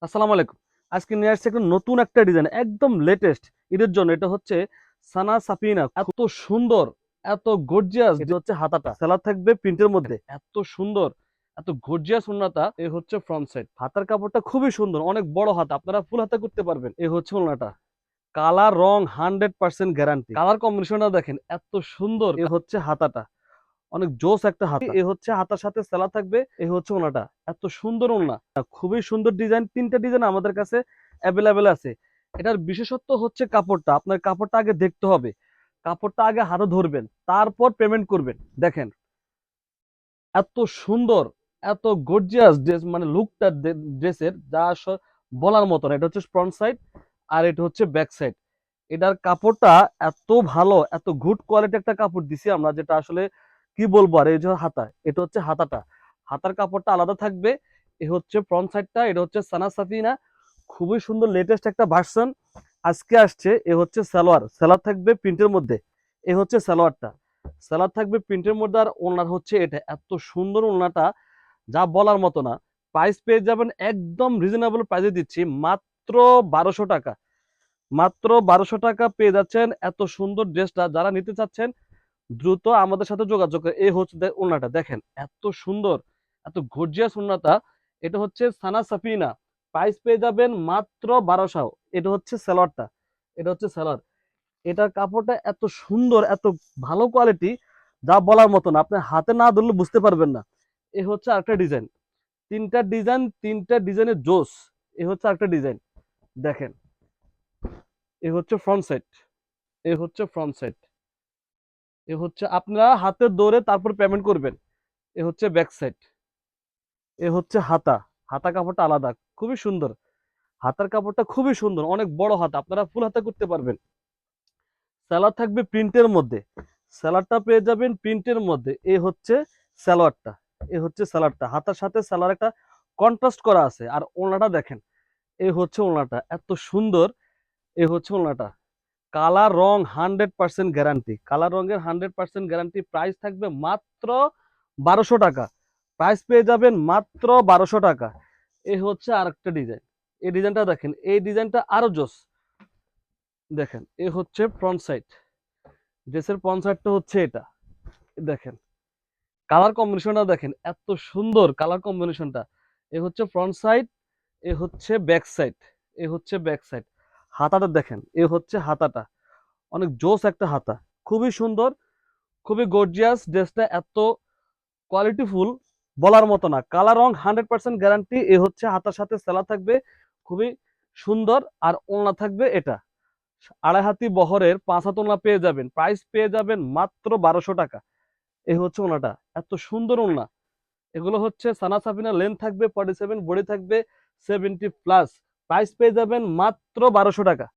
আসসালামু আলাইকুম। আজকে নিয়ে আসছে একটা নতুন একটা ডিজাইন, একদম লেটেস্ট ঈদের জন্য। এটা হচ্ছে সানা সাফিনা, এত সুন্দর, এত গর্জিয়াস। এটা হচ্ছে হাতাটা সেলার থাকবে প্রিন্টের মধ্যে, এত সুন্দর, এত গর্জিয়াস ওড়নাটা। এ হচ্ছে ফ্রন্ট সাইড, হাতার কাপড়টা খুবই সুন্দর, অনেক বড় হাতা, আপনারা ফুল হাতা করতে পারবেন। এ হচ্ছে ওড়নাটা, কালার রং 100% গ্যারান্টি। কালার কম্বিনেশনটা দেখেন এত সুন্দর। এ হচ্ছে হাতাটা, অনেক জোস একটা হাতা। এ হচ্ছে হাতার সাথে সেলা থাকবে। এ হচ্ছে ওনাটা, এত সুন্দর ওনা, খুবই সুন্দর ডিজাইন। তিনটা ডিজাইন আমাদের কাছে অ্যাভেলেবেল আছে। এটার বিশেষত্ব হচ্ছে কাপড়টা। আপনার কাপড়টা আগে দেখতে হবে, কাপড়টা আগে হাতে ধরবেন, তারপর পেমেন্ট করবেন। দেখেন এত সুন্দর, এত গর্জিয়াস ড্রেস, মানে লুকটা ড্রেসের যা বলার মতো না। এটা হচ্ছে ফ্রন্ট সাইড আর এটা হচ্ছে ব্যাক সাইড। এটার কাপড়টা এত ভালো, এত গুড কোয়ালিটি একটা কাপড় দিছি আমরা, যেটা আসলে কি বলবো। আর এই যে হাতা, এটা হচ্ছে হাতাটা, হাতার কাপড়টা আলাদা থাকবে। এ হচ্ছে ফ্রন্ট সাইডটা, এটা হচ্ছে সানা সাফিনা, খুবই সুন্দর লেটেস্ট একটা ভার্সন আজকে আসছে। এ হচ্ছে সালোয়ার, সালোয়ার থাকবে প্রিন্টের মধ্যে। এ হচ্ছে সালোয়ারটা, সালোয়ার থাকবে প্রিন্টের মধ্যে। আর ওনার হচ্ছে এটা, এত সুন্দর ওনাটা যা বলার মতো না। প্রাইস পেয়ে যাবেন একদম রিজনেবল প্রাইসে দিচ্ছি, মাত্র 1200 টাকা। মাত্র 1200 টাকা পেয়ে যাচ্ছেন এত সুন্দর ড্রেসটা। যারা নিতে চাচ্ছেন দ্রুত আমাদের সাথে যোগাযোগ করে। এই হচ্ছে ওড়নাটা, দেখেন এত সুন্দর, এত গর্জিয়াস ওড়নাটা। এটা হচ্ছে সানা সাফিনা, প্রাইস পেয়ে যাবেন মাত্র 1200। এটা হচ্ছে সালোয়ারটা, এটা হচ্ছে সালোয়ার। এটার কাপড়টা এত সুন্দর, এত ভালো কোয়ালিটি, যা বলার মতো না। আপনি হাতে না ধরলে বুঝতে পারবেন না। এ হচ্ছে আরেকটা ডিজাইন, তিনটা ডিজাইন, তিনটা ডিজাইনের জোস। এ হচ্ছে আরেকটা ডিজাইন, দেখেন। এ হচ্ছে ফ্রন্ট সাইড, এ হচ্ছে ফ্রন্ট সাইড। এ হচ্ছে আপনারা হাতে ধরে তারপর পেমেন্ট করবেন। এ হচ্ছে ব্যাক সাইড, এ হচ্ছে হাতা, হাতা কাপড়টা আলাদা, খুবই সুন্দর। হাতার কাপড়টা খুবই সুন্দর, অনেক বড় হাতা, আপনারা ফুল হাতা করতে পারবেন। সালোয়ার থাকবে প্রিন্টের মধ্যে, সালোয়ারটা পেয়ে যাবেন প্রিন্টের মধ্যে। এ হচ্ছে সালোয়ারটা, এ হচ্ছে সালোয়ারটা, হাতার সাথে সালোয়ার একটা কন্ট্রাস্ট করা আছে। আর ওড়নাটা দেখেন, এ হচ্ছে ওড়নাটা, এত সুন্দর। এ হচ্ছে ওড়নাটা, কালার রং 100% গ্যারান্টি, কালার রঙের 100% গ্যারান্টি। প্রাইস থাকবে মাত্র 1200 টাকা। প্রাইস পেয়ে যাবেন মাত্র 1200 টাকা। এই হচ্ছে আরেকটা ডিজাইন, এই ডিজাইনটা দেখেন, এই ডিজাইনটা আরো জোস। দেখেন এ হচ্ছে ফ্রন্ট সাইড, ড্রেসের ফ্রন্ট সাইডটা হচ্ছে এটা। দেখেন কালার কম্বিনেশনটা দেখেন, এত সুন্দর কালার কম্বিনেশনটা। এ হচ্ছে ফ্রন্ট সাইড, এ হচ্ছে ব্যাক সাইড, এ হচ্ছে ব্যাক সাইড। হাতাটা দেখেন, এ হচ্ছে হাতাটা, অনেক জোস একটা হাতা, খুবই সুন্দর, খুবই গর্জিয়াস ড্রেসটা, এত কোয়ালিটিফুল বলার মতো না। কালার রং 100% গ্যারান্টি। এ হচ্ছে হাতার সাথে সেলা থাকবে, খুবই সুন্দর। আর ওড়না থাকবে এটা, আড়াই হাতি বহরের 5 হাত ওড়না পেয়ে যাবেন। প্রাইস পেয়ে যাবেন মাত্র 1200 টাকা। এই হচ্ছে ওড়নাটা, এত সুন্দর ওড়না। এগুলো হচ্ছে সানা সাফিনা, লেন্থ থাকবে 47, বডি থাকবে 70+। প্রাইস পেয়ে যাবেন মাত্র 1200 টাকা।